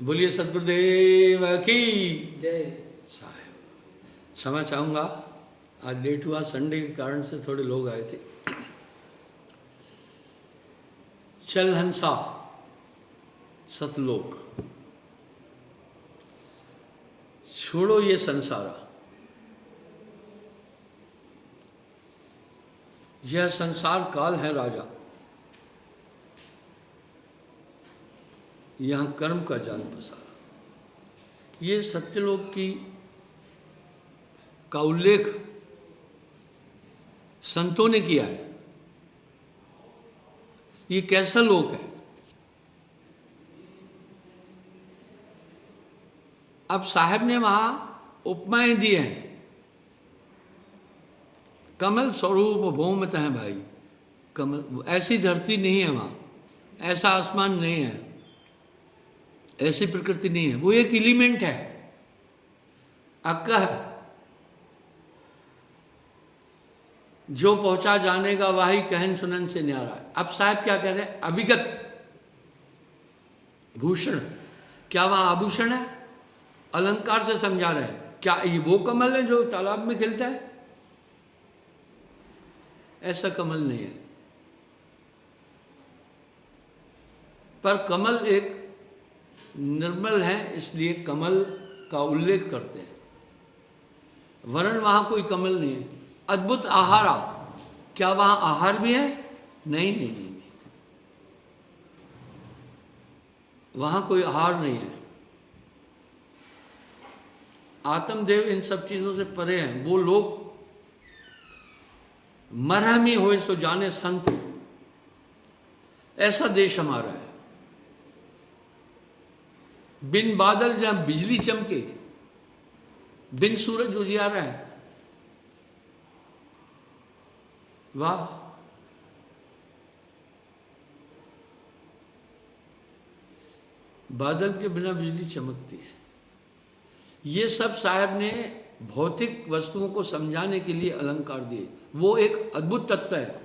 बोलिए सतगुरुदेव की जय। साहेब। क्षमा चाहूँगा, आज लेट हुआ, संडे के कारण से थोड़े लोग आए थे। चल हंसा सतलोक, छोड़ो ये संसारा। यह संसार काल है राजा, यहाँ कर्म का जाल पसारा। ये सत्यलोक का उल्लेख संतों ने किया है। ये कैसा लोक है? अब साहब ने वहां उपमाएं दी हैं। कमल स्वरूप भौमत है भाई, कमल ऐसी धरती नहीं है वहां, ऐसा आसमान नहीं है, ऐसी प्रकृति नहीं है। वो एक एलिमेंट है, अक्का है, जो पहुंचा जाने का वाही कहन सुनन से न्यारा है। अब साहब क्या कह रहे हैं? अविगत भूषण, क्या वहां आभूषण है? अलंकार से समझा रहे हैं। क्या ये वो कमल है जो तालाब में खिलता है? ऐसा कमल नहीं है। पर कमल एक निर्मल है, इसलिए कमल का उल्लेख करते हैं। वरण वहां कोई कमल नहीं है। अद्भुत आहारा, क्या वहां आहार भी है? नहीं नहीं नहीं, नहीं। वहां कोई आहार नहीं है। आत्मदेव इन सब चीजों से परे हैं। वो लोग मरहमी होए सो जाने संत, ऐसा देश हमारा है। बिन बादल जहां बिजली चमके, बिन सूरज उजियारा है। वाह! बादल के बिना बिजली चमकती है। ये सब साहब ने भौतिक वस्तुओं को समझाने के लिए अलंकार दिए। वो एक अद्भुत तत्व है,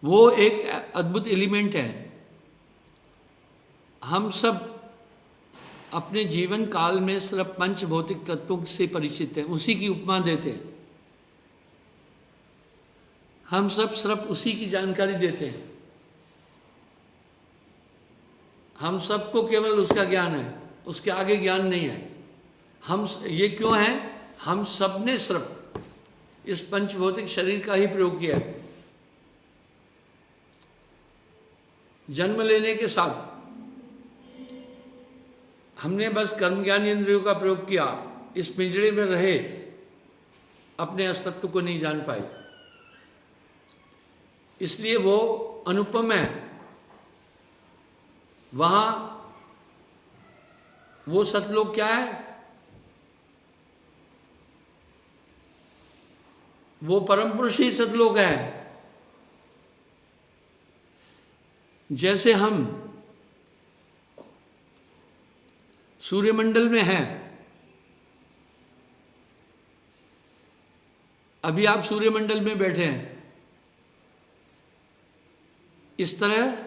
वो एक अद्भुत एलिमेंट है। हम सब अपने जीवन काल में सिर्फ पंच भौतिक तत्वों से परिचित हैं, उसी की उपमा देते हैं। हम सब सिर्फ उसी की जानकारी देते हैं। हम सबको केवल उसका ज्ञान है, उसके आगे ज्ञान नहीं है। हम ये क्यों है? हम सब ने सिर्फ इस पंचभौतिक शरीर का ही प्रयोग किया है। जन्म लेने के साथ हमने बस कर्म ज्ञान इंद्रियों का प्रयोग किया, इस पिंजड़े में रहे, अपने अस्तित्व को नहीं जान पाए। इसलिए वो अनुपम है। वहां वो सतलोक क्या है? वो परम पुरुष ही सतलोक है। जैसे हम सूर्यमंडल में हैं, अभी आप सूर्यमंडल में बैठे हैं, इस तरह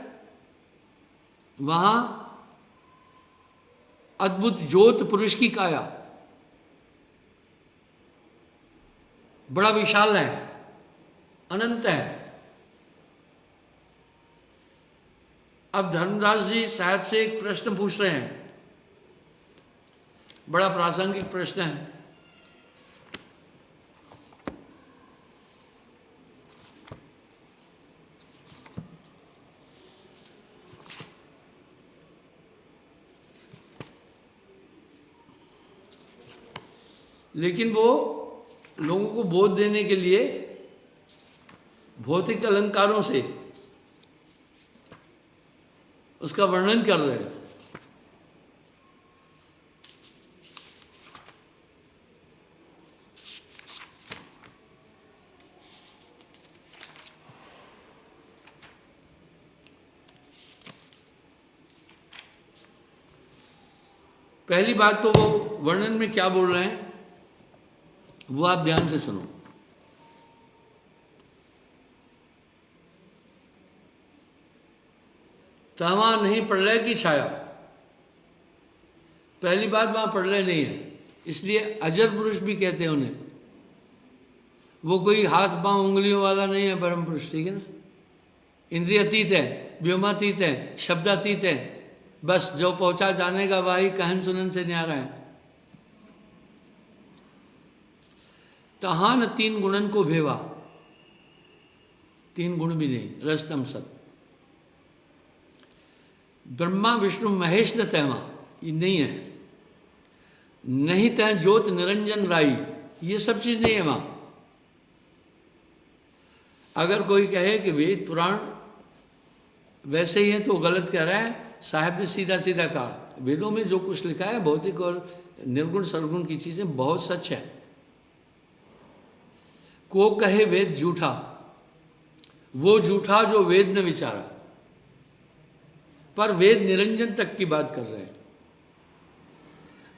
वहां अद्भुत ज्योत पुरुष की काया बड़ा विशाल है, अनंत है। अब धर्मदास जी साहब से एक प्रश्न पूछ रहे हैं, बड़ा प्रासंगिक प्रश्न है। लेकिन वो लोगों को बोध देने के लिए भौतिक अलंकारों से उसका वर्णन कर रहे हैं। पहली बात तो वो वर्णन में क्या बोल रहे हैं वो आप ध्यान से सुनो। तवा नहीं प्रलय की छाया, पहली बात वहाँ पढ़ रहे नहीं है, इसलिए अजर पुरुष भी कहते हैं उन्हें। वो कोई हाथ पांव उंगलियों वाला नहीं है परम पुरुष, ठीक है ना। इंद्रियातीत है, व्योमातीत है, शब्दातीत है, बस जो पहुंचा जाने का वही कहन सुनन से न्यारा है। तहां न तीन गुणन को भेवा, तीन गुण भी नहीं, रजतम सत। ब्रह्मा विष्णु महेश न तैमा, ये नहीं है। नहीं तय ज्योत निरंजन राई, ये सब चीज नहीं है वहां। अगर कोई कहे कि वेद पुराण वैसे ही है तो गलत कह रहा है। साहब ने सीधा सीधा कहा, वेदों में जो कुछ लिखा है भौतिक और निर्गुण सरगुण की चीजें बहुत सच है। को कहे वेद झूठा, वो झूठा जो वेद ने विचारा, पर वेद निरंजन तक की बात कर रहे हैं।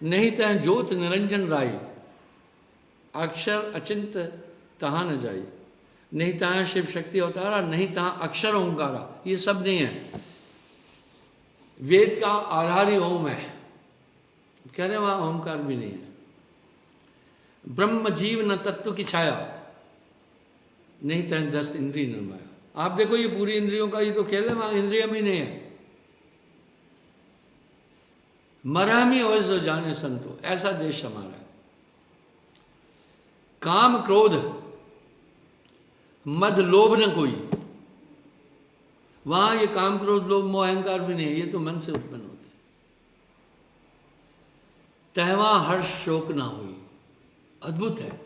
नहीं तह ज्योत निरंजन राई, अक्षर अचिंत तहां न जाई। नहीं तहां शिव शक्ति अवतारा, नहीं तहां अक्षर ओंकारा, ये सब नहीं है। वेद का आधार ही ओम है, कह रहे वहां ओंकार भी नहीं है। ब्रह्म जीव न तत्व की छाया, नहीं तह 10 इंद्रिय निर्माया। आप देखो ये पूरी इंद्रियों का ये तो खेल है, वहां इंद्रिया भी नहीं है। मरहमी हो सो जाने संतो, ऐसा देश हमारा है। काम क्रोध मद लोभ न कोई, वहां ये काम क्रोध लोभ मोह अहंकार भी नहीं है, ये तो मन से उत्पन्न होते। तहवा हर्ष शोक ना हुई, अद्भुत है।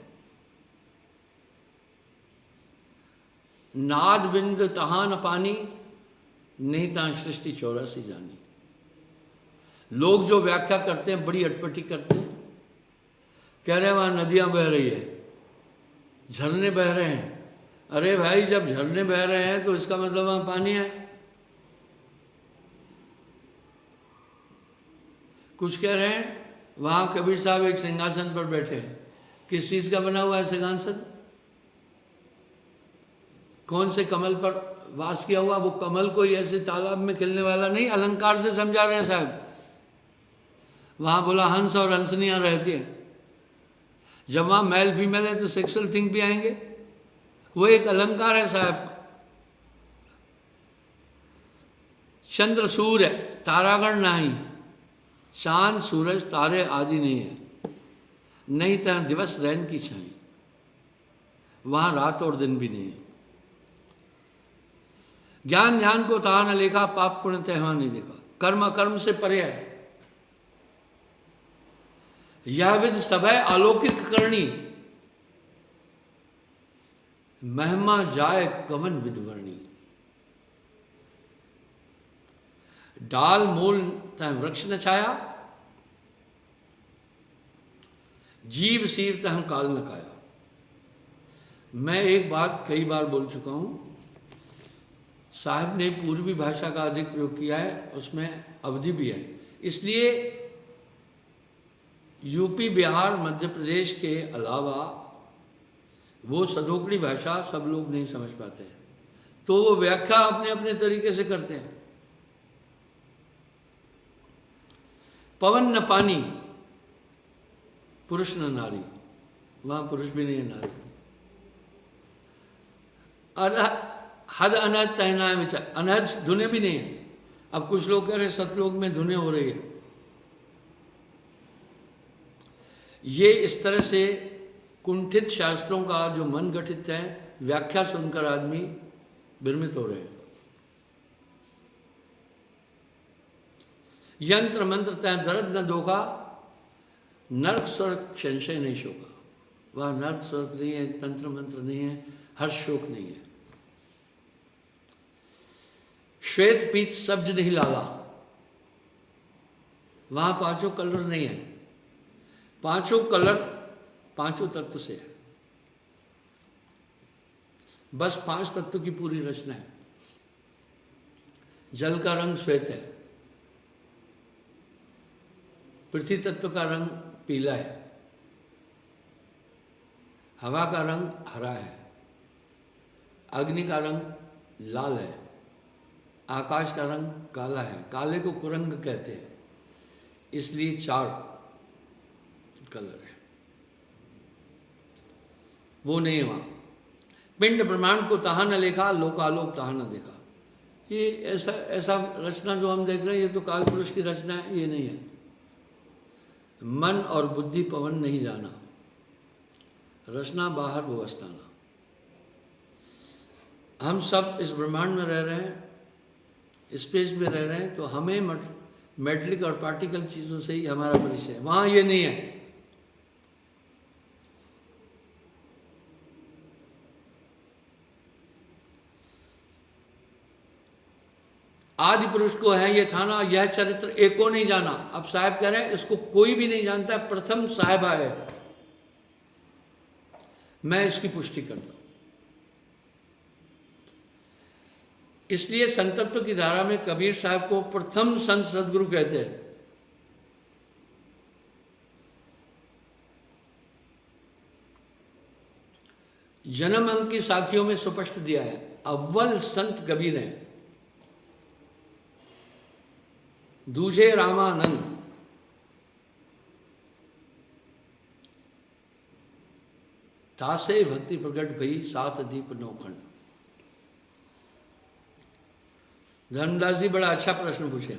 नाद बिंद तहां न पानी, नहीं तहां सृष्टि 84 जानी। लोग जो व्याख्या करते हैं बड़ी अटपटी करते हैं, कह रहे हैं वहां नदियां बह रही है, झरने बह रहे हैं। अरे भाई जब झरने बह रहे हैं तो इसका मतलब वहां पानी है। कुछ कह रहे हैं वहां कबीर साहब एक सिंहासन पर बैठे हैं। किस चीज का बना हुआ है सिंहासन? कौन से कमल पर वास किया हुआ? वो कमल कोई ऐसे तालाब में खिलने वाला नहीं, अलंकार से समझा रहे हैं साहब। वहां बोला हंस और हंसनियां रहती हैं। जब वहां मेल फीमेल है तो सेक्सुअल थिंग भी आएंगे, वो एक अलंकार है साहब। चंद्र सूर्य तारागण नहीं, चांद सूरज तारे आदि नहीं है। नहीं तो दिवस रैन की छाई, वहां रात और दिन भी नहीं है। ज्ञान ध्यान को तहा न लेखा, पाप पुण्य तहवा नहीं देखा। कर्म अकर्म से परे है। यह विद सभय अलौकिक करणी, महिमा जाय कवन विदवर्णी। डाल मूल तह वृक्ष न छाया, जीव सीर तह काल न काया। मैं एक बात कई बार बोल चुका हूं, साहब ने पूर्वी भाषा का अधिक प्रयोग किया है, उसमें अवधि भी है। इसलिए यूपी बिहार मध्य प्रदेश के अलावा वो सधोकड़ी भाषा सब लोग नहीं समझ पाते हैं, तो वो व्याख्या अपने अपने तरीके से करते हैं। पवन न पानी, पुरुष न नारी, वहां पुरुष भी नहीं है नारी। हद अनहद तहना विचार, अनहद धुने भी नहीं है। अब कुछ लोग कह रहे सतलोक में धुने हो रही है। ये इस तरह से कुंठित शास्त्रों का जो मन गठित है, व्याख्या सुनकर आदमी भ्रमित हो रहे हैं। यंत्र मंत्र तय दर्द न धोखा, नर्क स्वर्ग संशय नहीं शोका। वह नर्क स्वर्ग नहीं है, तंत्र मंत्र नहीं है, हर्ष शोक नहीं है। श्वेत पीत सब्ज नहीं लाला, वहां पांचों कलर नहीं है। पांचों कलर पांचों तत्व से है, बस 5 तत्व की पूरी रचना है। जल का रंग श्वेत है, पृथ्वी तत्व का रंग पीला है, हवा का रंग हरा है, अग्नि का रंग लाल है, आकाश का रंग काला है। काले को कुरंग कहते हैं। इसलिए 4 कलर है, वो नहीं है वहाँ। पिंड ब्रह्मांड को तहाँ न लेखा, लोकालोक तहाँ न देखा। ये ऐसा ऐसा रचना जो हम देख रहे हैं, ये तो काल पुरुष की रचना है, ये नहीं है। मन और बुद्धि पवन नहीं जाना, रचना बाहर वो अस्ताना। हम सब इस ब्रह्मांड में रह रहे हैं, स्पेस में रह रहे हैं, तो हमें मेटलिक और पार्टिकल चीज़ों से ही हमारा परिचय है, वहाँ ये नहीं है। आदि पुरुष को है ये थाना, यह चरित्र एक को नहीं जाना। अब साहब कह रहे हैं इसको कोई भी नहीं जानता, प्रथम साहिब है, मैं इसकी पुष्टि करता हूं। इसलिए संतत्व की धारा में कबीर साहब को प्रथम संत सदगुरु कहते हैं। जन्म अंक की साखियों में सुस्पष्ट दिया है, अव्वल संत कबीर हैं, दूजे रामानंद, तासे भक्ति प्रकट भई, 7 दीप 9 खंड। धर्मदास जी बड़ा अच्छा प्रश्न पूछे।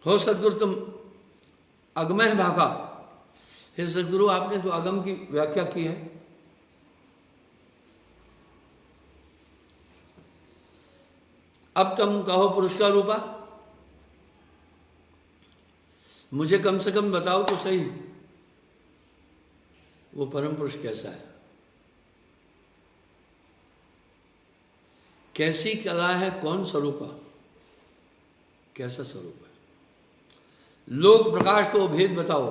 हो सदगुरु तुम अगमह भागा, हे सदगुरु आपने तो अगम की व्याख्या की है। अब तुम कहो पुरुष का रूपा, मुझे कम से कम बताओ तो सही, वो परम पुरुष कैसा है, कैसी कला है, कौन स्वरूपा, कैसा स्वरूप है। लोक प्रकाश को भेद बताओ,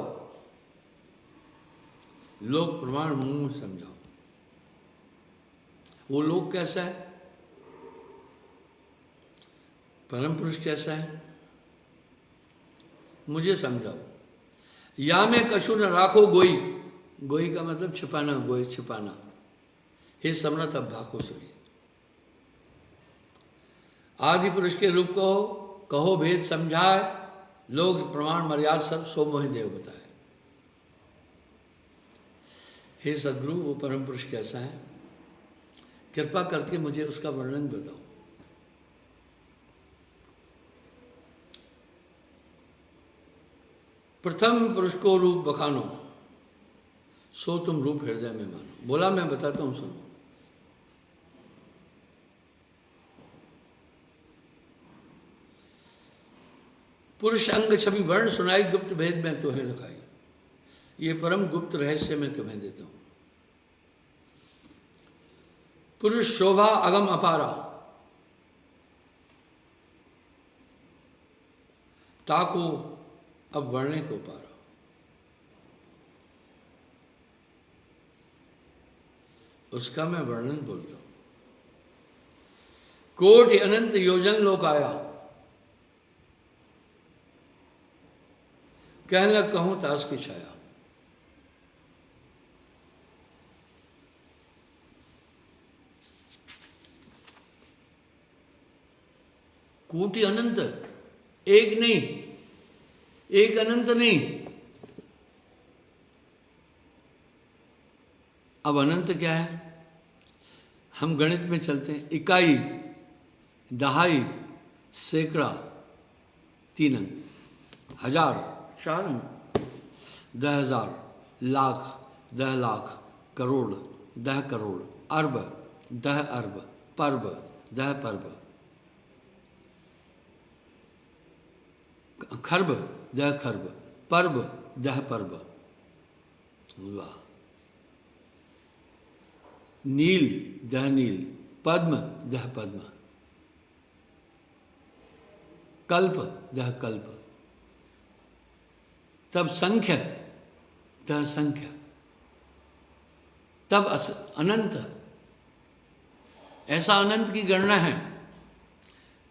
लोक प्रमाण मुंह समझाओ। वो लोक कैसा है, परम पुरुष कैसा है, मुझे समझाओ। या में कछु न राखो गोई, गोई का मतलब छिपाना, गोई छिपाना। हे समर्थ अब भाको सोई। आदि पुरुष के रूप को कहो भेद समझाए, लोग प्रमाण मर्याद सब सो मोहि देव बताए। हे सदगुरु वो परम पुरुष कैसा है, कृपा करके मुझे उसका वर्णन बताओ। प्रथम पुरुष को रूप बखानो, सो तुम रूप हृदय में मानो। बोला मैं बताता हूं, सुनो। पुरुष अंग छवि वर्ण सुनाई, गुप्त भेद में तुम्हें लिखाई। ये परम गुप्त रहस्य मैं तुम्हें देता हूं। पुरुष शोभा अगम अपारा, ताको अब वर्णे को पारा। उसका मैं वर्णन बोलता हूं। कोटि अनंत योजन लोक आया, कहने लग कहूं तास की छाया। कोटि अनंत, एक नहीं, एक अनंत नहीं। अब अनंत क्या है, हम गणित में चलते हैं। इकाई, दहाई, सैकड़ा 3 अंक, 1000 4 अंक, 10,000, लाख 10 लाख, करोड़ 10 करोड़, अरब 10 अरब, पर्व 10 पर्व, खर्ब 10 खर्ब, पर्व 10 पर्व। वाह। नील 10 नील, पद्म 10 पद्म, कल्प 10 कल्प, तब संख्य 10 संख्य, तब अनंत। ऐसा अनंत की गणना है।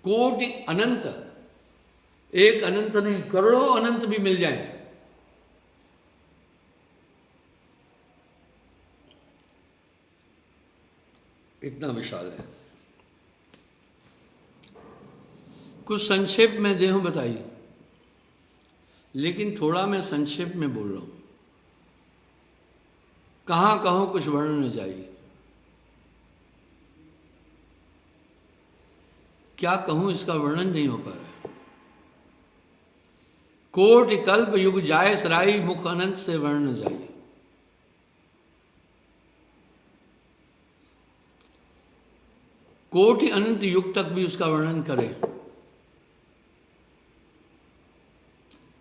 कोटि अनंत, एक अनंत नहीं, करोड़ों अनंत भी मिल जाए। इतना विशाल है। कुछ संक्षेप में देहूँ बताई, लेकिन थोड़ा मैं संक्षेप में बोल रहा हूँ। कहाँ कहो कुछ वर्णन न जाई, क्या कहूँ इसका वर्णन नहीं हो पा रहा है। कोटि कल्प युग जाय सराई, मुख अनंत से वर्ण न जाई। कोटि अनंत युग तक भी उसका वर्णन करें,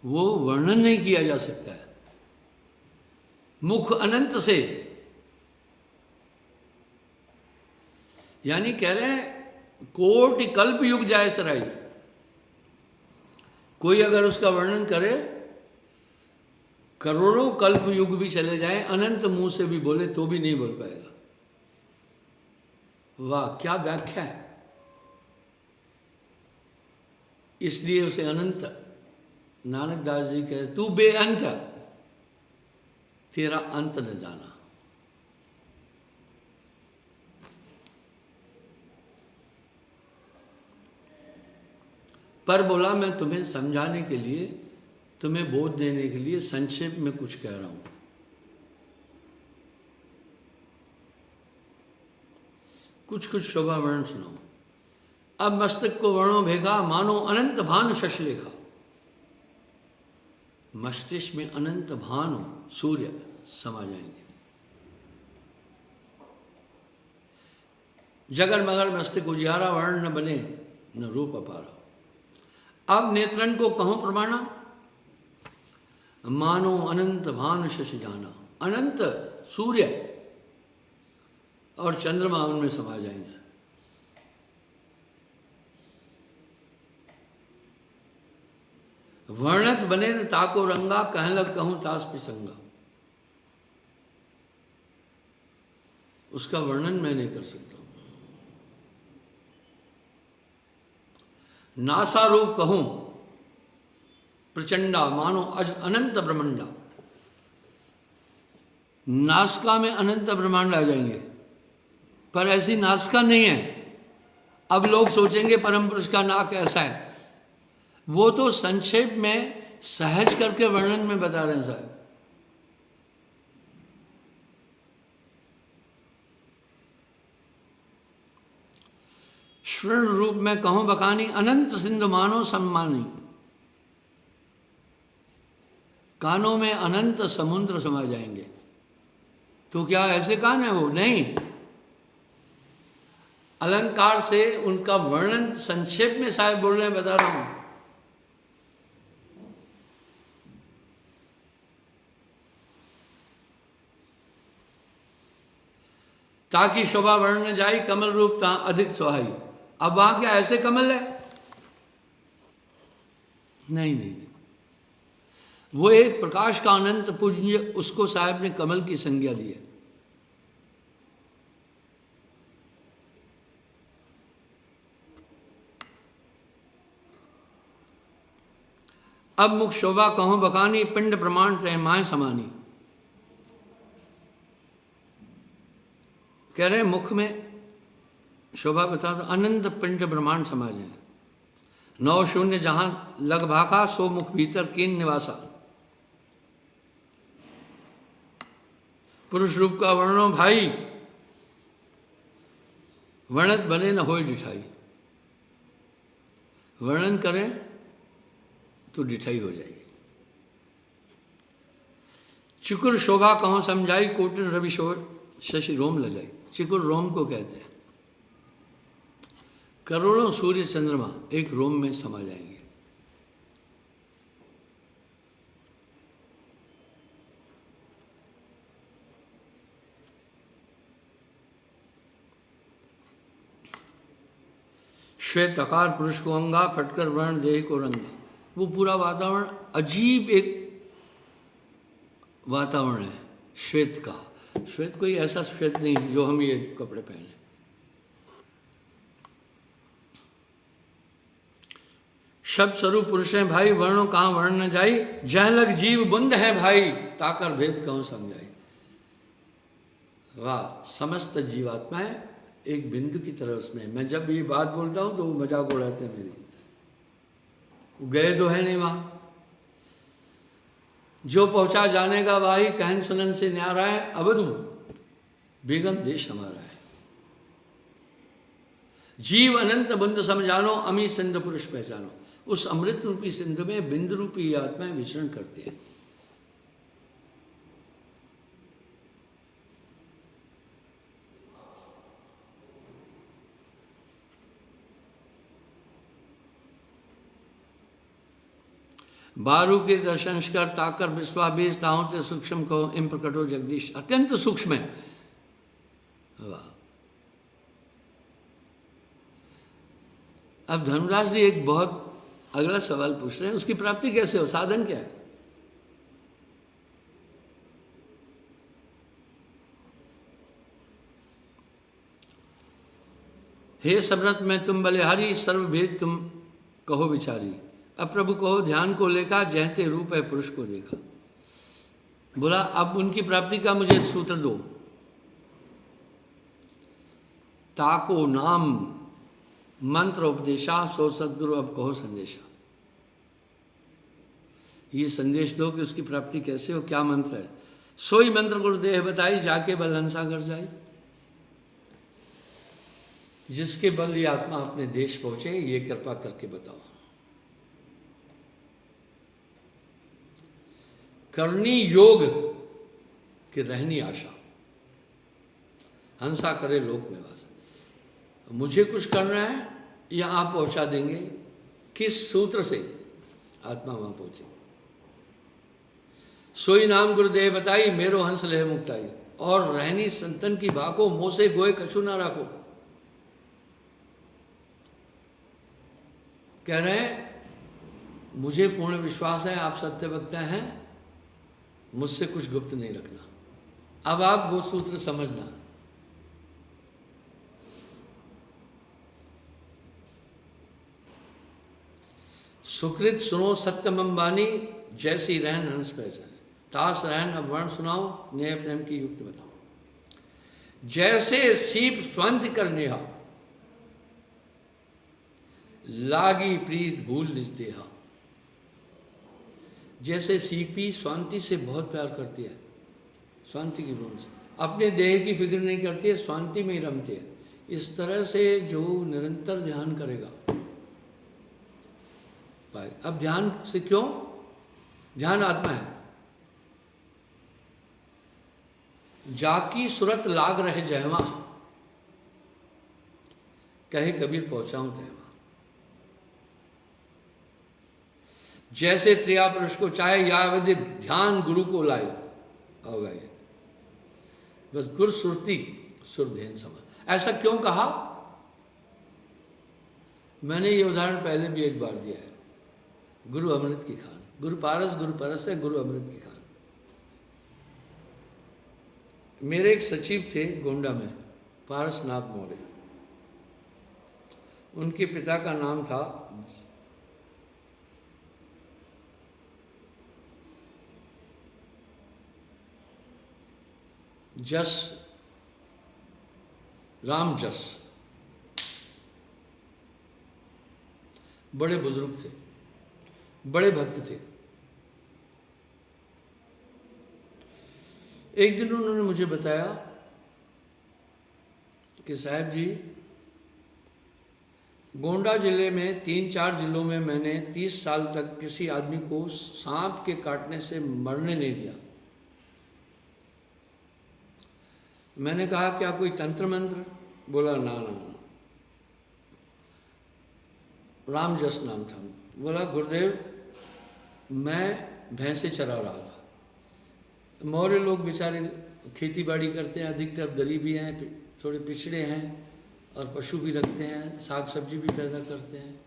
वो वर्णन नहीं किया जा सकता है। मुख अनंत से, यानी कह रहे हैं कोटि कल्प युग जाए सराई। कोई अगर उसका वर्णन करे, करोड़ों कल्प युग भी चले जाए, अनंत मुंह से भी बोले तो भी नहीं बोल पाएगा। वाह, क्या व्याख्या है। इसलिए उसे अनंत, नानक दास जी कहे तू बेअंत, तेरा अंत न जाना। पर बोला मैं तुम्हें समझाने के लिए, तुम्हें बोध देने के लिए संक्षेप में कुछ कह रहा हूं। कुछ कुछ शोभा वर्ण सुनाओ। अब मस्तक को वर्णों भेगा, मानो अनंत भानु शशलेखा। मस्तिष्क में अनंत भानु सूर्य समा जाएंगे। जगर मगर मस्तक उजियारा, वर्ण न बने न रूप अपारा। अब नेत्रन को कहूं प्रमाणा, मानो अनंत भानु शशि जाना। अनंत सूर्य और चंद्रमा उनमें समा जाएंगे। वर्णत बने न ताको रंगा, कहलक कहूं तास पिसंगा। उसका वर्णन मैं नहीं कर सकता। नासा रूप कहूं प्रचंडा, मानो अनंत ब्रह्मांडा। नासिका में अनंत ब्रह्मांड आ जाएंगे, पर ऐसी नासिका नहीं है। अब लोग सोचेंगे परम पुरुष का नाक ऐसा है। वो तो संक्षेप में सहज करके वर्णन में बता रहे हैं साहब। स्वर्ण रूप में कहूं बखानी, अनंत सिंधु मानो सम्मानी। कानों में अनंत समुद्र समा जाएंगे। तो क्या ऐसे कान है वो? नहीं। अलंकार से उनका वर्णन संक्षेप में साहब बोल रहे हैं, बता रहा हूं। ताकि शोभा वर्ण जाई, कमल रूप ता अधिक सुहाई। अब वहां क्या ऐसे कमल है? नहीं नहीं, वो एक प्रकाश का अनंत पुंज, उसको साहब ने कमल की संज्ञा दी है। अब मुख शोभा कहूं बखानी, पिंड प्रमाण तय माए समानी। कह रहे मुख में शोभा बता दो, अनंत पिंड ब्रह्मांड समाज है। 9 शून्य जहां लग भाखा, सो मुख भीतर कीन निवासा। पुरुष रूप का वर्णो भाई, वर्णत बने न होए डिठाई। वर्णन करें तो डिठाई हो जाएगी। चिकुर शोभा कहो समझाई, कोटिन रवि शशि रोम लजाई। चिकुर रोम को कहते हैं। करोड़ों सूर्य चंद्रमा एक रोम में समा जाएंगे। श्वेत आकार पुरुष को अंगा, फटकर वर्ण देह को रंगा। वो पूरा वातावरण अजीब एक वातावरण है श्वेत का। श्वेत कोई ऐसा श्वेत नहीं जो हम ये कपड़े पहने। शब्द स्वरूप पुरुष है भाई, वर्णों कहाँ वर्ण न जाई। जह लग जीव बुंद है भाई, ताकर भेद कहूं समझाई। वाह, समस्त जीवात्माएं एक बिंदु की तरह उसमें। मैं जब ये बात बोलता हूँ तो वो मजाक उड़ाते हैं मेरी। वो गए तो है नहीं वहाँ। जो पहुँचा जाने का वाही कहन सुनन से न्यारा है, अवधू बेगम देश हमारा है। जीव अनंत बुंद समझानो, अमी सिंधु पुरुष पहचानो। उस अमृत रूपी सिंधु में बिंदु रूपी आत्माएं विचरण करती है। बारू के दर्शन कर ताकर विश्वाबेश ताहों ते सूक्ष्म कहो इम प्रकटो जगदीश। अत्यंत सूक्ष्म है। वाह। अब धर्मदास जी एक बहुत अगला सवाल पूछ रहे हैं, उसकी प्राप्ति कैसे हो, साधन क्या है? हे सबरत में तुम बलिहारी, सर्वभेद तुम कहो विचारी। अब प्रभु कहो ध्यान को लेखा, जहते रूप है पुरुष को देखा। बोला अब उनकी प्राप्ति का मुझे सूत्र दो। ताको नाम मंत्र उपदेशा, सो सदगुरु अब कहो संदेशा। ये संदेश दो कि उसकी प्राप्ति कैसे हो, क्या मंत्र है। सोई मंत्र गुरुदेव बताई, जाके बल हंसा कर जाई। जिसके बल ये आत्मा अपने देश पहुंचे, ये कृपा करके बताओ। करनी योग कि रहनी आशा, हंसा करे लोक में वास। मुझे कुछ करना है या आप पहुंचा देंगे, किस सूत्र से आत्मा वहां पहुंचे। सोई नाम गुरुदेव बताई, मेरो हंस लहे मुक्ताई। और रहनी संतन की भाको, मोसे गोए कछु ना राखो। कह रहे हैं मुझे पूर्ण विश्वास है आप सत्य वक्ता हैं, मुझसे कुछ गुप्त नहीं रखना। अब आप वो सूत्र समझना। सुकृत सुनो सत्यम अंबानी, जैसी रहन हंस पहचान। तास रहन अब वर्ण सुनाओ, न्याय प्रेम की युक्ति बताओ। जैसे सीप स्वंत कर नेहा, लागी प्रीत भूल निज देहा। जैसे सीपी स्वांति से बहुत प्यार करती है, स्वांति की बूंद से, अपने देह की फिक्र नहीं करती है, स्वांति में ही रमती है। इस तरह से जो निरंतर ध्यान करेगा पाए। अब ध्यान से क्यों? ध्यान आत्मा है। जाकी सुरत लाग रहे जहवा, कहे कबीर पहुंचाऊं तहवा। जैसे त्रिया पुरुष को चाहे, या विधि ध्यान गुरु को लाए। होगा ये बस गुर सुरती सुरधेन समा। ऐसा क्यों कहा? मैंने ये उदाहरण पहले भी एक बार दिया है। गुरु अमृत की खान, गुरु परस है, गुरु अमृत की खान। मेरे एक सचिव थे गोंडा में, पारसनाथ मौर्य। उनके पिता का नाम था जस, राम जस। बड़े बुजुर्ग थे, बड़े भक्त थे। एक दिन उन्होंने मुझे बताया कि साहब जी, गोंडा जिले में 3-4 जिलों में मैंने 30 साल तक किसी आदमी को सांप के काटने से मरने नहीं दिया। मैंने कहा क्या कोई तंत्र मंत्र? बोला ना ना ना, राम जस नाम था। बोला गुरुदेव मैं भैंसे चरा रहा था। मौर्य लोग बेचारे खेती बाड़ी करते हैं, अधिकतर गरीबी हैं, थोड़े पिछड़े हैं, और पशु भी रखते हैं, साग सब्जी भी पैदा करते हैं।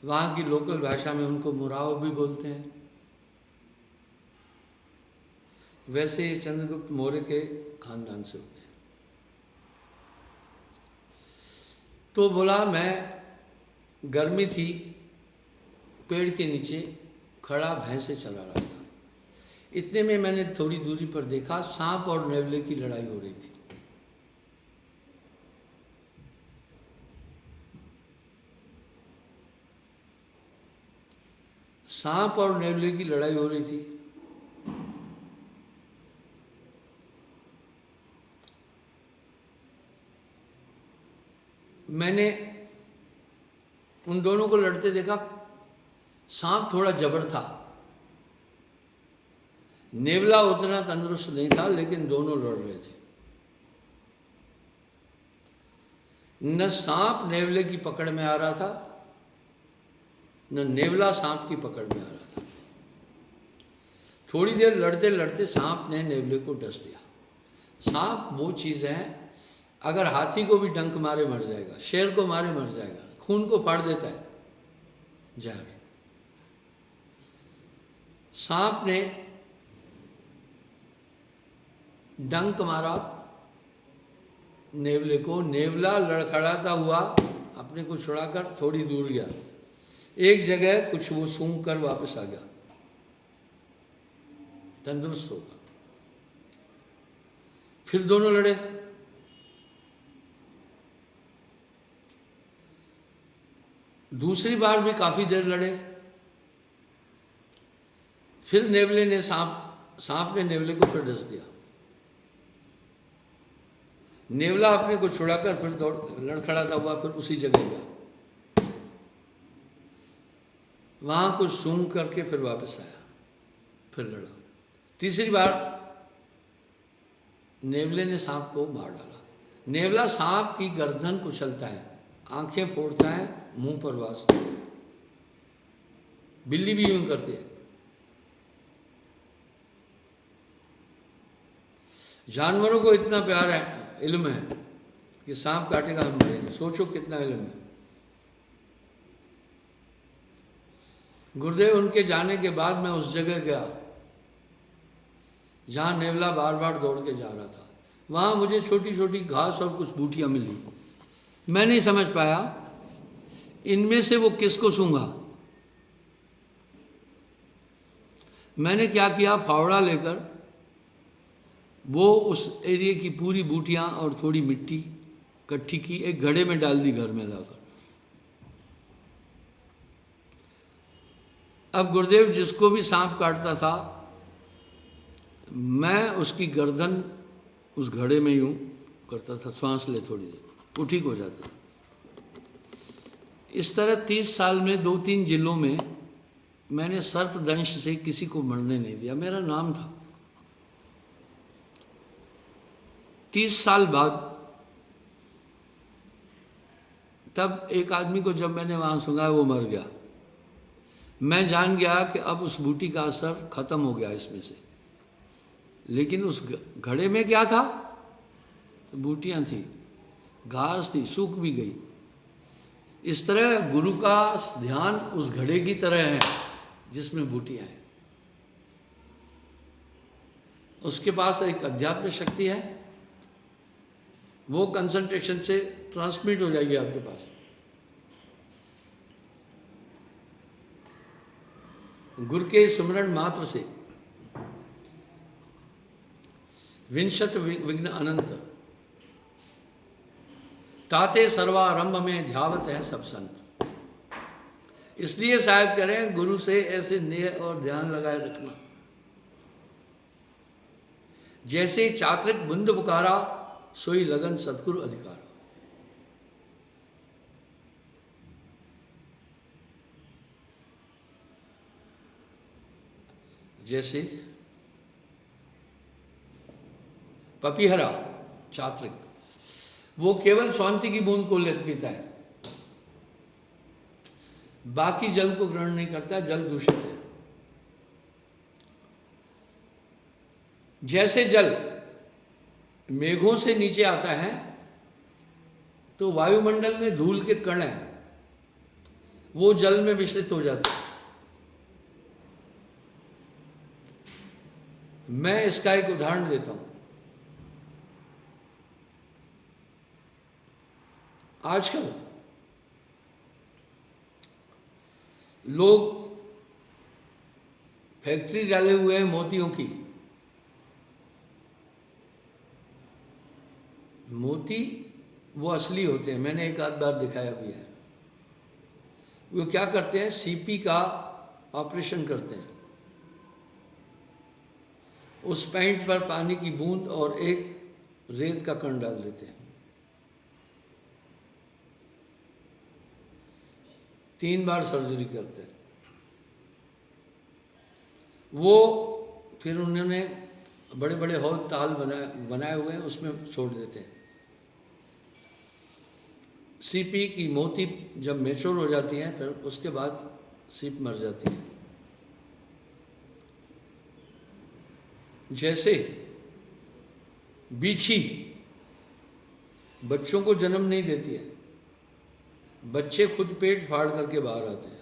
वहाँ की लोकल भाषा में उनको मुराव भी बोलते हैं। वैसे चंद्रगुप्त मौर्य के खानदान से होते हैं। तो बोला मैं, गर्मी थी, पेड़ के नीचे खड़ा भैंसे चला रहा था। इतने में मैंने थोड़ी दूरी पर देखा सांप और नेवले की लड़ाई हो रही थी। सांप और नेवले की लड़ाई हो रही थी। मैंने उन दोनों को लड़ते देखा। सांप थोड़ा जबर था, नेवला उतना तंदुरुस्त नहीं था, लेकिन दोनों लड़ रहे थे। न सांप नेवले की पकड़ में आ रहा था, न नेवला सांप की पकड़ में आ रहा था। थोड़ी देर लड़ते लड़ते सांप ने नेवले को डस दिया। सांप वो चीज़ है, अगर हाथी को भी डंक मारे मर जाएगा, शेर को मारे मर जाएगा, खून को फाड़ देता है जहर। सांप ने डंक मारा नेवले को। नेवला लड़खड़ाता हुआ अपने को छुड़ाकर थोड़ी दूर गया, एक जगह कुछ वो सूंघ कर वापस आ गया, तंदुरुस्त होगा। फिर दोनों लड़े। दूसरी बार भी काफी देर लड़े। फिर नेवले ने सांप ने नेवले को फिर डस दिया। नेवला अपने को छुड़ाकर फिर दौड़ लड़खड़ाता हुआ फिर उसी जगह गया, वहां कुछ सूंघ करके फिर वापस आया, फिर लड़ा। तीसरी बार नेवले ने सांप को मार डाला। नेवला सांप की गर्दन कुचलता है, आंखें फोड़ता है, मुंह पर वास करता है। बिल्ली भी यूं करती है। जानवरों को इतना प्यार है, इल्म है कि सांप काटेगा हम मरेंगे। सोचो कितना इल्म है। गुरुदेव उनके जाने के बाद मैं उस जगह गया जहाँ नेवला बार बार दौड़ के जा रहा था। वहाँ मुझे छोटी छोटी घास और कुछ बूटियाँ मिली। मैं नहीं समझ पाया इनमें से वो किसको सूंघा। मैंने क्या किया, फावड़ा लेकर वो उस एरिया की पूरी बूटियाँ और थोड़ी मिट्टी इकट्ठी की, एक घड़े में डाल दी घर में लाकर। अब गुरुदेव जिसको भी सांप काटता था, मैं उसकी गर्दन उस घड़े में यूं करता था, सांस ले थोड़ी देर, वो ठीक हो जाता था। इस तरह 30 साल में 2-3 जिलों में मैंने सर्पदंश से किसी को मरने नहीं दिया। मेरा नाम था। 30 साल बाद तब एक आदमी को जब मैंने वहाँ सुंघाया, वो मर गया। मैं जान गया कि अब उस बूटी का असर खत्म हो गया इसमें से। लेकिन उस घड़े में क्या था? बूटियाँ थी, घास थी, सूख भी गई। इस तरह गुरु का ध्यान उस घड़े की तरह है जिसमें बूटियाँ हैं। उसके पास एक अध्यात्म शक्ति है, वो कंसंट्रेशन से ट्रांसमिट हो जाएगी आपके पास। गुरु के सुमरण मात्र से विंशत विघ्न अनंत ताते सर्वारंभ में ध्यावत है सब संत। इसलिए साहब कह रहे हैं गुरु से ऐसे नेह और ध्यान लगाए रखना। जैसे चात्रिक बुंद पुकारा, सोई लगन सदगुरु अधिकार। जैसे पपीहरा चात्रिक, वो केवल स्वांति की बूंद को लेकर पीता है, बाकी जल को ग्रहण नहीं करता, जल दूषित है। जैसे जल मेघों से नीचे आता है तो वायुमंडल में धूल के कण हैं, वो जल में मिश्रित हो जाते हैं। मैं इसका एक उदाहरण देता हूं। आजकल लोग फैक्ट्री डाले हुए हैं मोतियों की। मोती वो असली होते हैं, मैंने एक आध बार दिखाया भी है। वो क्या करते हैं, सीपी का ऑपरेशन करते हैं। उस पैंट पर पानी की बूंद और एक रेत का कण डाल देते हैं। 3 बार सर्जरी करते हैं। वो फिर उन्होंने बड़े बड़े हौद ताल बनाए हुए हैं, उसमें छोड़ देते हैं। सीपी की मोती जब मैच्योर हो जाती है, फिर उसके बाद सीप मर जाती है। जैसे बीछी बच्चों को जन्म नहीं देती है, बच्चे खुद पेट फाड़ करके बाहर आते हैं।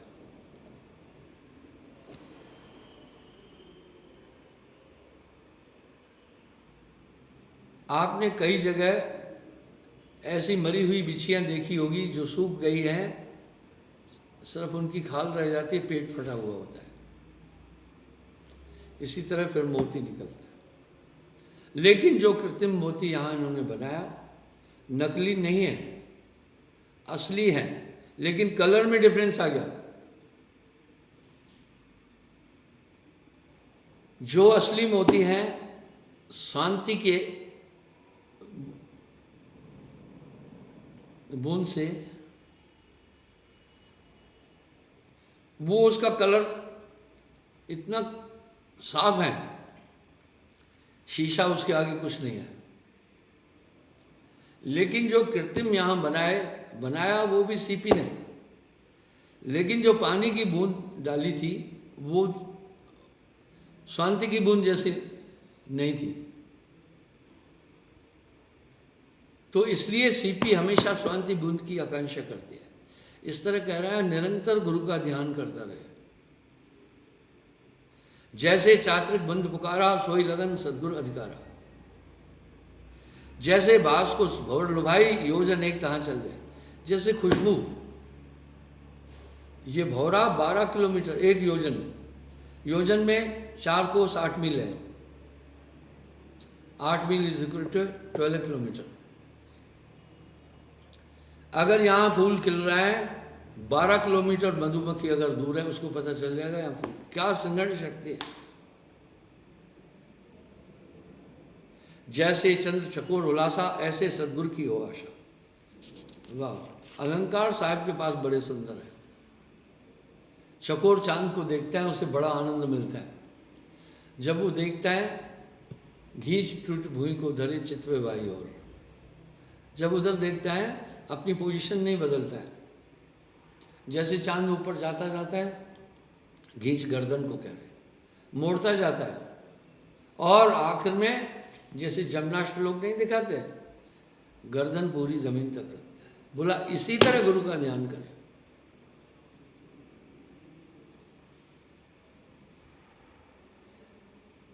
आपने कई जगह ऐसी मरी हुई बिछियाँ देखी होगी जो सूख गई हैं, सिर्फ उनकी खाल रह जाती है, पेट फटा हुआ होता है। इसी तरह फिर मोती निकलता है। लेकिन जो कृत्रिम मोती यहाँ इन्होंने बनाया, नकली नहीं है, असली है, लेकिन कलर में डिफरेंस आ गया। जो असली मोती हैं शांति के बूंद से, वो उसका कलर इतना साफ है, शीशा उसके आगे कुछ नहीं है। लेकिन जो कृत्रिम यहाँ बनाया वो भी सीपी ने, लेकिन जो पानी की बूंद डाली थी वो शांति की बूंद जैसी नहीं थी। तो इसलिए सीपी हमेशा शांति बूंद की आकांक्षा करती है। इस तरह कह रहा है, निरंतर गुरु का ध्यान करता रहे। जैसे चात्रिक बंद पुकारा, सोई लगन सदगुरु अधिकारा। जैसे बास को भवर लुभाई, योजन एक तहाँ चल जाए। जैसे खुशबू, ये भौरा 12 किलोमीटर, एक योजन में 4 कोस 8 मील है। 8 मील इज इक्वल टू 12 किलोमीटर। अगर यहाँ फूल खिल रहा है, 12 किलोमीटर मधुमक्खी अगर दूर है, उसको पता चल जाएगा यहाँ फूल। क्या संगठन शक्ति है। जैसे चंद्र चकोर उलासा, ऐसे सदगुरु की हो आशा। वाह, अलंकार साहब के पास बड़े सुंदर है। चकोर चांद को देखता है, उसे बड़ा आनंद मिलता है। जब वो देखता है, घींच टूट भूमि को धरे चितवे बाई और। जब उधर देखता है, अपनी पोजीशन नहीं बदलता है। जैसे चांद ऊपर जाता जाता है, घींच गर्दन को कह रहे, मोड़ता जाता है, और आखिर में जैसे जमनाष्टलोक नहीं दिखाते, गर्दन पूरी जमीन तक रखता है। बोला इसी तरह गुरु का ध्यान करें।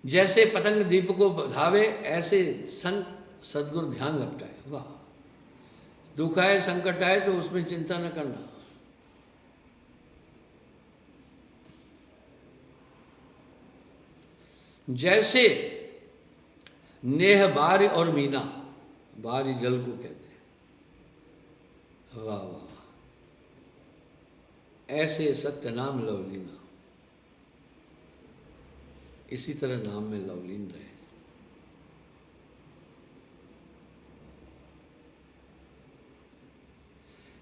जैसे पतंग दीप को धावे, ऐसे संत सदगुरु ध्यान लपटाए। वाह, दुख आए संकट आए तो उसमें चिंता न करना। जैसे नेह बारी और मीना, बारी जल को कहते हैं। वाह वाह, ऐसे सत्य नाम लवलीना। इसी तरह नाम में लवलीन रहे।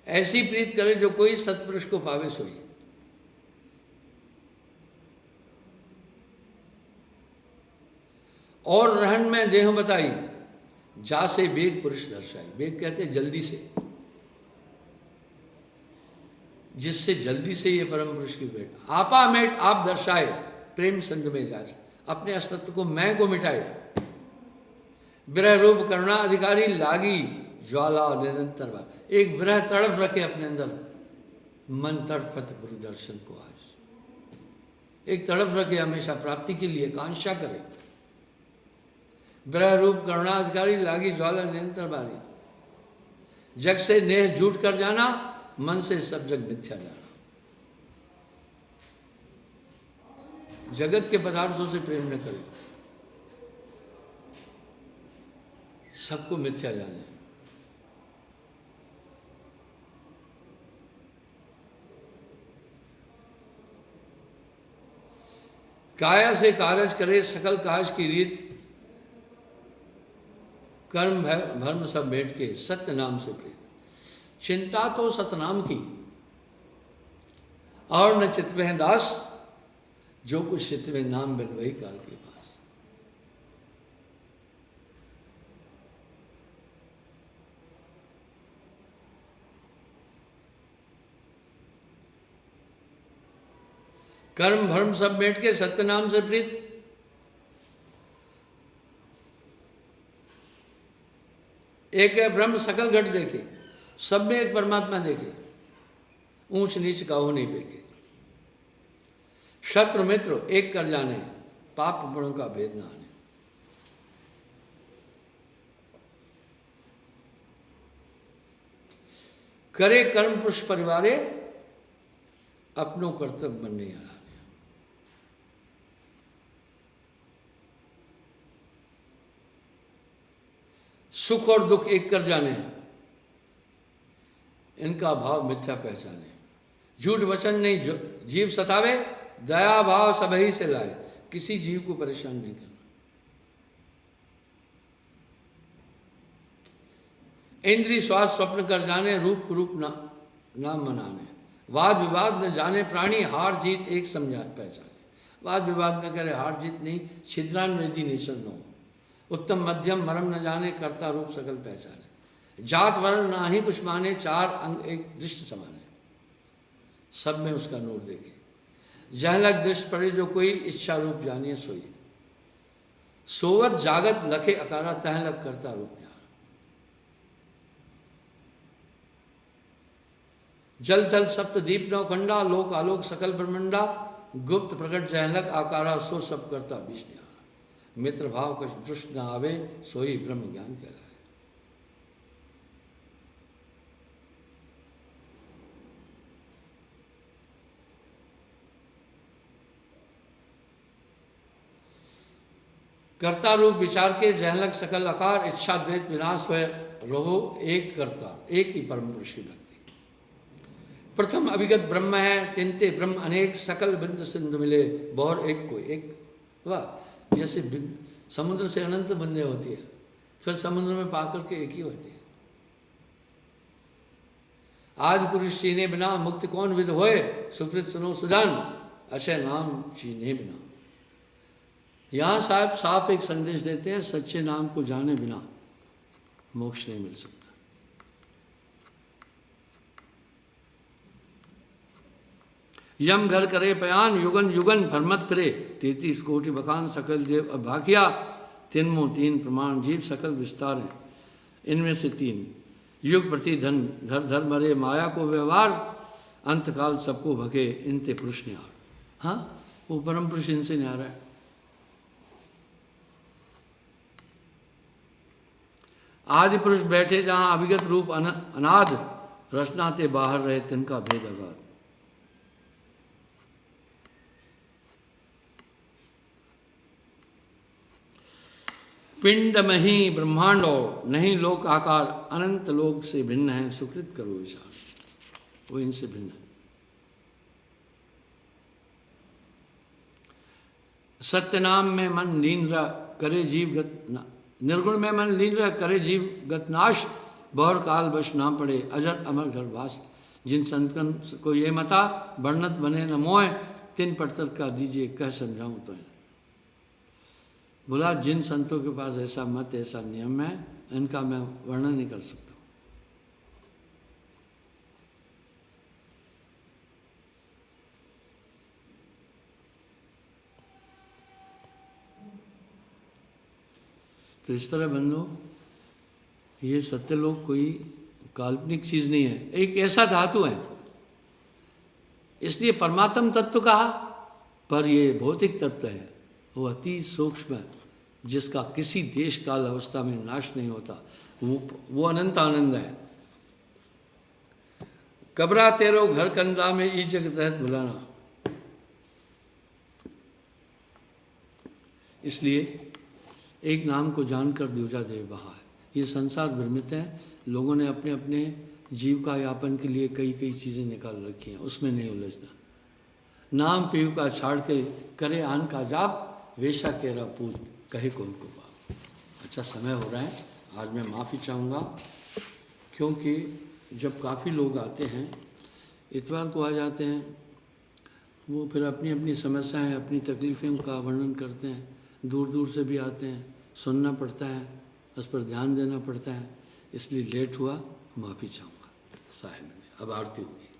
ऐसी प्रीत करे जो कोई सत्पुरुष को पावे सोई। और रहन में देह बताई, जा से बेग पुरुष दर्शाई। बेग कहते हैं जल्दी से, जिससे जल्दी से ये परम पुरुष की भेंट। आपा मेट आप दर्शाए, प्रेम संग में जाए। अपने अस्तित्व को, मैं को मिटाए। विरह रूप करना अधिकारी, लागी ज्वाला निरंतर बार। एक विरह तड़फ रखे अपने अंदर, मन तड़फत गुरु दर्शन को आज। एक तड़फ रखे हमेशा प्राप्ति के लिए, कांक्षा करे। विरह रूप करुणाधिकारी, लागी ज्वाला निरंतर बारी। जग से नेह झूठ कर जाना, मन से सब जग मिथ्या जाना। जगत के पदार्थों से प्रेम न करे, सबको मिथ्या जाने। काया से कारज करे सकल काज की रीत, कर्म भर्म सब बैठ के सत्य नाम से प्रीत। चिंता तो सतनाम की और न चितवे दास, जो कुछ चितवे नाम बिन वही काल के पास। कर्म भर्म सब बैठ के सत्य नाम से प्रीत। एक है ब्रह्म सकल घट देखे, सब में एक परमात्मा देखे, ऊंच नीच काहू नहीं पेखे। शत्रु मित्र एक कर जाने, पाप पुण्यों का भेद न आने। करे कर्म पुरुष परिवारे, अपनों कर्तव्य बनने आने। सुख और दुख एक कर जाने, इनका भाव मिथ्या पहचाने। झूठ वचन नहीं जीव सतावे, दया भाव सबही से लाए, किसी जीव को परेशान नहीं करना। इंद्री स्वाद स्वप्न कर जाने, रूप रूप नाम मनाने। वाद विवाद न जाने प्राणी, हार जीत एक समझा पहचाने। वाद विवाद न करे, हार जीत नहीं, छिद्रान वेदी निशन हो। उत्तम मध्यम मरम न जाने, कर्ता रूप सकल पहचाने। जात वर्ण ना ही कुछ माने, चार अंग एक दृष्ट समाने। सब में उसका नूर देखे, जहलक दृष्ट पड़े जो कोई, इच्छा रूप जानिए सोई। सोवत जागत लखे अकारा, तहलक करता रूप न्यारा। जल थल सप्त दीप नौ खंडा, लोक आलोक सकल ब्रह्मंडा। गुप्त प्रकट जहलक आकारा, सो सब करता बीच न्यारा। मित्र भाव कुछ दुष्ट न आवे, सोई ब्रह्म ज्ञान कहलाए। कर्ता रूप विचार के जहलक सकल आकार, इच्छा द्वैत विनाश हुए रहो एक करता, एक ही परम पुरुष की भक्ति। प्रथम अभिगत ब्रह्म है, तिनते ब्रह्म अनेक, सकल बिंद सिंधु मिले, बहुर एक कोई एक। वाह, जैसे समुद्र से अनंत बंदे होती है, फिर समुद्र में पाकर के एक ही होती है। आज पुरुष चीने बिना, मुक्त कौन विद होए, सुकृत सुनो सुजान, अक्षय नाम चीने बिना। यहाँ साहब साफ एक संदेश देते हैं, सच्चे नाम को जाने बिना मोक्ष नहीं मिल सकता। यम घर करे पयान, युगन युगन भरमत फिरे, 33 कोटि बखान सकल देव अभाग्या। तिनमो तीन प्रमाण जीव सकल विस्तार है, इनमें से 3 युग प्रति धन धर धर मरे, माया को व्यवहार, अंतकाल सबको भगे, इनते पुरुष न्यार। हाँ, वो परम पुरुष इनसे न्यारा है। आदि पुरुष बैठे जहाँ अभिगत रूप अनाद, रचनाते बाहर रहे तिनका भेद अगाध। पिंड में ही ब्रह्मांड और नहीं लोक आकार, अनंत लोक से भिन्न है, सुकृत करो विचार, वो इनसे भिन्न है। सत्य नाम में मन लीन रह, करे जीव गत निर्गुण में मन लीन रह, करे जीव गत नाश। बहुर काल बश ना पड़े, अजर अमर घर वास। जिन संतन को ये मता, वर्णत बने न मोह, तिन पटतर का दीजिए कह समझाऊं तो। बोला जिन संतों के पास ऐसा मत, ऐसा नियम है, इनका मैं वर्णन नहीं कर सकता। तो इस तरह बंधु, ये सत्यलोक कोई काल्पनिक चीज नहीं है, एक ऐसा धातु है, इसलिए परमात्म तत्व कहा। पर ये भौतिक तत्व है, वो अति सूक्ष्म है, जिसका किसी देश काल अवस्था में नाश नहीं होता, वो अनंत आनंद है। कबरा तेरो घर कंदा में ई जग तहत भुलाना। इसलिए एक नाम को जानकर दूजा देव बहा है। ये संसार भ्रमित है, लोगों ने अपने अपने जीविका यापन के लिए कई कई चीज़ें निकाल रखी हैं, उसमें नहीं उलझना। नाम पीऊ का छाड़ के करे आन का जाप, वेशा केरा पूत कहे कौन को बाप। अच्छा समय हो रहा है, आज मैं माफ़ी चाहूँगा, क्योंकि जब काफ़ी लोग आते हैं, इतवार को आ जाते हैं, वो फिर अपनी अपनी समस्याएं, अपनी तकलीफ़ों का वर्णन करते हैं, दूर दूर से भी आते हैं, सुनना पड़ता है, उस पर ध्यान देना पड़ता है, इसलिए लेट हुआ, माफ़ी चाहूँगा। साहिब में अब आरती होगी।